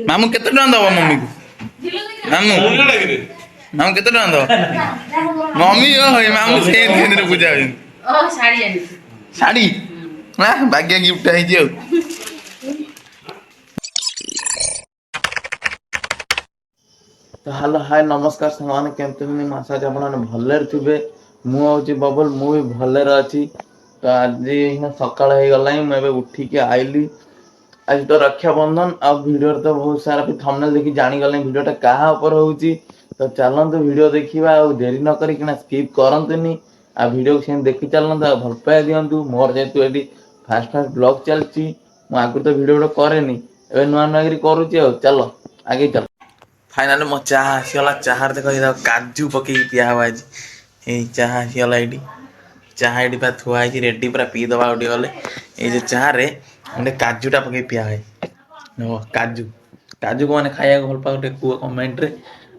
ମାମୁଁ କେତେ ଟଙ୍କା ଦବ ମମିକୁ? ମାମୁଁ ମାମୁଁ କେତେ ଟଙ୍କା ଦବ? ମମି ମାମୁଁ ସେଇ ଦିନରେ ପୂଜା ହଉଛି। ଶାଢ଼ୀ ବାଗିଆ ଗିଫ୍ଟ ହେଇଛି ଆଉ। ତ ହ୍ୟାଲୋ ହାଏ ନମସ୍କାର ସାଙ୍ଗମାନେ, କେମିତି ଅଛନ୍ତି? ମୁଁ ଆଶା ଅଛି ଆପଣମାନେ ଭଲରେ ଥିବେ। ମୁଁ ହେଉଛି ବବୁଲ, ମୁଁ ବି ଭଲରେ ଅଛି। ତ ଆଜି ସକାଳ ହେଇଗଲାଣି, ମୁଁ ଏବେ ଉଠିକି ଆଇଲି। ଆଜି ତ ରକ୍ଷାବନ୍ଧନ, ଆଉ ଭିଡ଼ିଓରେ ତ ବହୁତ ସାରା ଥମ୍ବନେଲ୍ ଦେଖି ଜାଣିଗଲେଣି ଭିଡ଼ିଓଟା କାହା ଉପରେ ହେଉଛି। ତ ଚାଲନ୍ତୁ ଭିଡ଼ିଓ ଦେଖିବା, ଆଉ ଡେରି ନ କରିକିନା ସ୍କିପ୍ କରନ୍ତୁନି, ଆଉ ଭିଡ଼ିଓକୁ ସେମିତି ଦେଖି ଚାଲନ୍ତୁ, ଆଉ ଭଲ ପାଇବା ଦିଅନ୍ତୁ। ମୋର ଯେହେତୁ ଏଠି ଫାଷ୍ଟ ବ୍ଲଗ୍ ଚାଲିଛି, ମୁଁ ଆଗରୁ ତ ଭିଡ଼ିଓ କରେନି, ଏବେ ନୂଆ ନୂଆ କରି କରୁଛି। ଆଉ ଚାଲ ଆଗେଇ ଚାଲ। ଫାଇନାଲି ମୋ ଚାହା ଆସିଗଲା। ଚାହାରେ ଦେଖ କାଜୁ ପକେଇକି ପିଆ ହବ ଆଜି। ଏଇ ଚାହା ଆସିଗଲା ଏଇଠି। ଚାହା ଏଇଠି ପୁରା ଥୁଆ ହେଇଛି ରେଡ଼ି, ପୁରା ପିଇଦେବା ଆଉ ଟିକେ ଗଲେ। ଏଇ ଯେ ଚାହାରେ ଗୋଟେ କାଜୁଟା ପକେଇ ପିଆ ହୁଏ। କାଜୁ କାଜୁକୁ ମାନେ ଖାଇବାକୁ ଭଲ ପାଉ ଟିକେ କୁହ କମେଣ୍ଟରେ।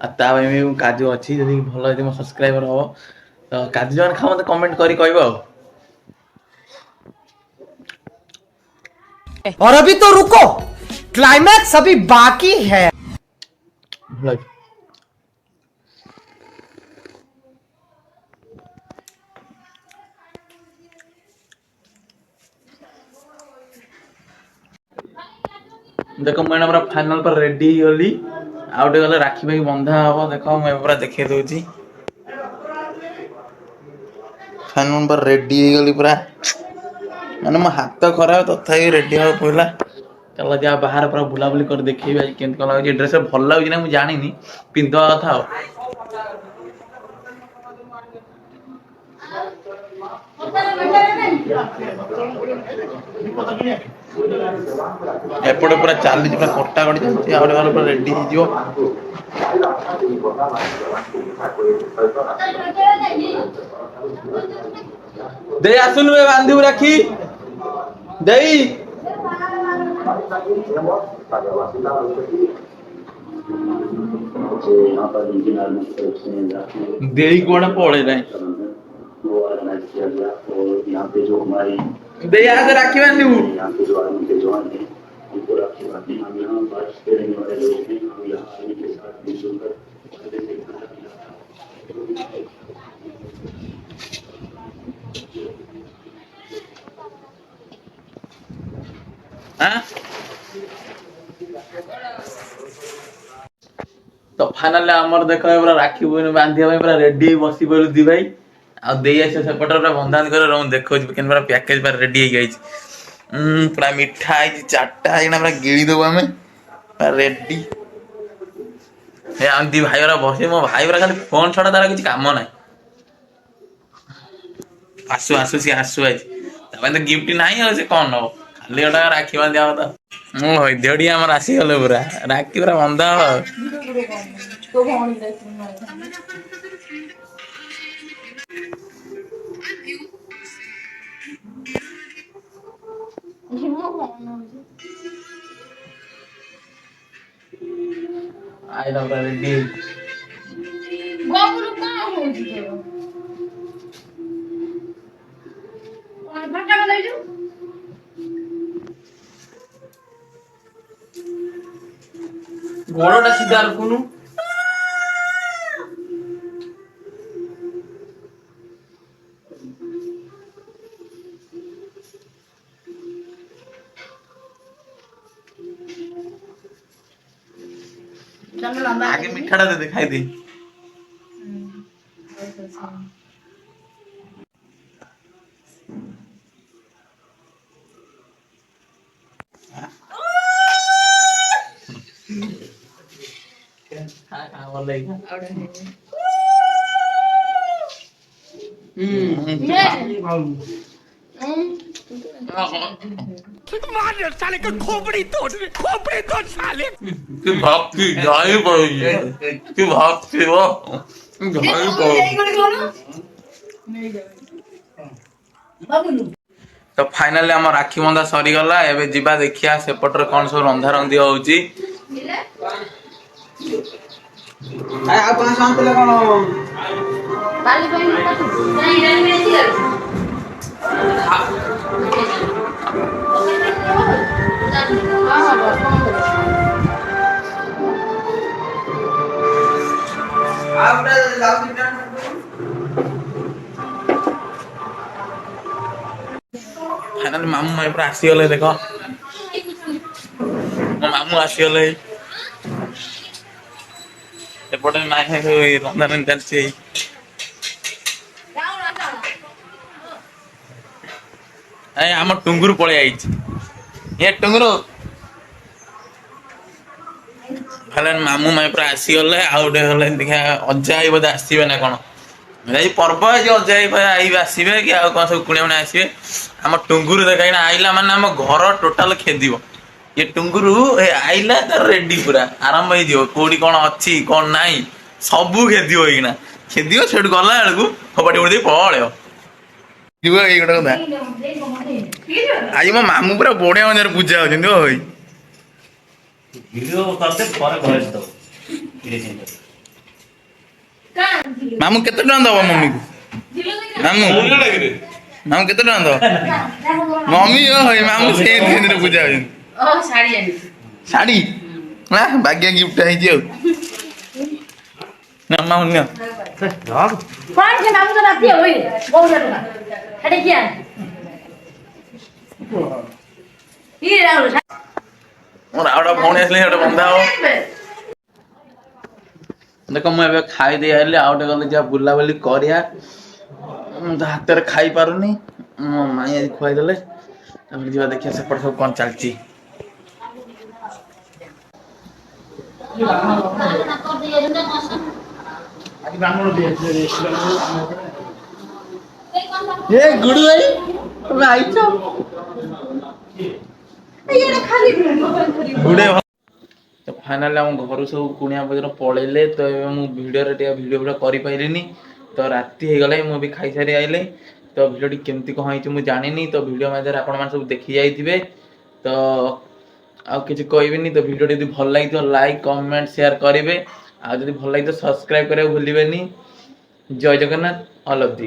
ଆଉ ତା ପାଇଁ ବି କାଜୁ ଅଛି, ଯଦି ଭଲ ଯଦି ମୋ ସବସ୍କ୍ରାଇବର ହବ ତ କାଜୁ ମାନେ ଖାଅ, ମତେ କମେଣ୍ଟ କରି କହିବ ଆଉ। और अभी तो रुको, क्लाइमैक्स अभी बाकी है। ଦେଖ ମୁଁ ଏଇନା ପୁରା ଫାଇନାଲ ପୁରା ରେଡି ହେଇଗଲି। ଆଉ ଟିକେ ଗଲେ ରାକ୍ଷୀ ପାଇଁ ବନ୍ଧା ହବ। ଦେଖ ମୁଁ ଏବେ ପୁରା ଦେଖେଇ ଦଉଛି। ଫାଇନାଲ ପୁରା ରେଡି ହେଇଗଲି ପୁରା, ମାନେ ମୋ ହାତ ଖରାପ ତଥାପି ରେଡି ହବାକୁ ପଇଲା। ଚାଲ ଯା ବାହାରେ ପୁରା ବୁଲାବୁଲି କରି ଦେଖେଇବି ଆଜି କେମିତି କଣ ଲାଗୁଛି। ଡ୍ରେସ୍ ଭଲ ଲାଗୁଛି ନା ମୁଁ ଜାଣିନି, ପିନ୍ଧିବା କଥା ଆଉ। ଏପଟେ ପୁରା ଚାଲିଛି, ପୁରା କଟାକଟି ଚାଲିଛି। ଆଉ ଗୋଟେ ଗଲେ ପୁରା ରେଡି ହେଇଯିବ। ଦେଇ ଆସୁନୁ ବେ, ବାନ୍ଧିବୁ ରାକ୍ଷୀ। ଦେଇ देई कुआडे पळेइलाଣି। देई आगे राखी बांधिବୁ। ଆଁ ତ ଫାଇନାଲି ଆମର ଦେଖ ପୁରା ରାକ୍ଷୀ ବାନ୍ଧିବା ପାଇଁ ପୁରା ରେଡି ହେଇ ବସି ପଇଲୁ ଦି ଭାଇ। ଆଉ ଦେଇ ଆସିବ ସେପଟେ ପୁରା ବନ୍ଧାବନ୍ଧି କରି ମୁଁ ଦେଖଉଛି କେମିତି ପୁରା ପ୍ୟାକେଜ ପୁରା ରେଡି ହେଇକି ଆଇଛି। ପୁରା ମିଠା ହେଇଛି, ଚାରିଟା ହେଇକିନା ପୁରା ଗିଳି ଦବୁ ଆମେ ପୁରା ରେଡି। ଏ ଆମ ଦି ଭାଇ ଗୁରା ବସି, ମୋ ଭାଇ ଗୁରା ଖାଲି ଫୋନ୍ ଛଡା ତାର କିଛି କାମ ନାହିଁ। ଆସୁ ଆସୁ ସିଏ ଆସୁ ଆଜି, ତା ପାଇଁ ତ ଗିଫ୍ଟ ନାହିଁ ଆଉ, ସେ କଣ ନବ? ଖାଲି ଗୋଟା ରାକ୍ଷୀ ବାନ୍ଧିବା କଥା। ମୁଁ ହଇଦେଉଠି ଆମର ଆସିଗଲେ, ପୁରା ରାକ୍ଷୀ ପୁରା ବନ୍ଧା ହବ ଆଉ। ଆଇଲା ପୁରା ରେଡି ହେଇକି। ବବୁଲୁ କଣ ହଉଛି ତୋର? ଭାଟା ଗଲେଇ ଯୋଉ ଗୋଡଟା ସିଧା ରଖୁନୁ। ଆଗେ ମିଠାଟା ଦେ ଖାଇଦେ। साले का खोपड़ी तोड़ साले। कि भक्ति जाई पड़ी, कि भक्ति वो जाई पड़ी। तो फाइनली हम राखी बंधा सरीगला। एबे जिबा देखिया सेपटर कौन सब रंधा रंधी होउची। आ आपण शांतले कोन बाली ପାଇଁ କାଟୁ ନାଇଁ ନାଇଁ ଏଠି ଗଲା ହଁ ହଁ କଣ କରିବ फाइनाली मामू माई पूरा आसीगले देख मो मामू आसीगले एपटे माई रंधारंधि चलती आम टुंगुरु पलि आई ये टुंगुरु खाली मामू माई पूरा आसीगले आउटे गले देखा अजा आई बोधे आसवे ना कौन यही पर्व है अजा आई आसवे कि आउ कौन सब कुणिया मैंने आसवे आम टुंगुरु देखा आइला माने आम घर टोटाल खेदिव ये टुंगुरु आइला तार रेडी पूरा आरंभ हो कौटी कौन अच्छी कौन नाई सबू खेदिव होना खेदिव से गला बेलू फोपाटी उड़ी पलैब आज मो मामू पूरा बढ़िया मजार पूजा होती भाई मामू केते टका दब मम्मी को मामू मामू केते टका दब मम्मी ओए मामू से दिन पूजा होती ओ साड़ी आनी शाड़ी ना भाग्य गिफ्ट है जो ना मामू ना कौन से नाम तो राती है वही बहुत ज्यादा हटे क्या ये राउर मोर आउटा फोन आसले एटा बंदा हो देखो मैं एबे खाई दे आइले आउटे गले जा बुला बुली करिया हाथ रे खाई पारुनी मो माई आज खुआई देले तापर जीवा देखिया सेपट सब कोन चलची ये गुडू भाई तुम आइछो गुडे तो फाइनली हम घर सब कुणिया बजार पलैले तो मु वीडियो वीडियो करि पाइलिनी तो राति हो गला मु भी खाई सारी आइले तो वीडियो केमती कौन होइछि मु जानिनी तो वीडियो माध्यम आपण मान सब देखि जाइथिबे तो आ किछि कहबिनी तो वीडियो यदि भल लागि तो लाइक कमेंट शेयर करिवे आ यदि भल लागि तो सब्सक्राइब करे भूलिबेनी जय जगन्नाथ ऑल ऑफ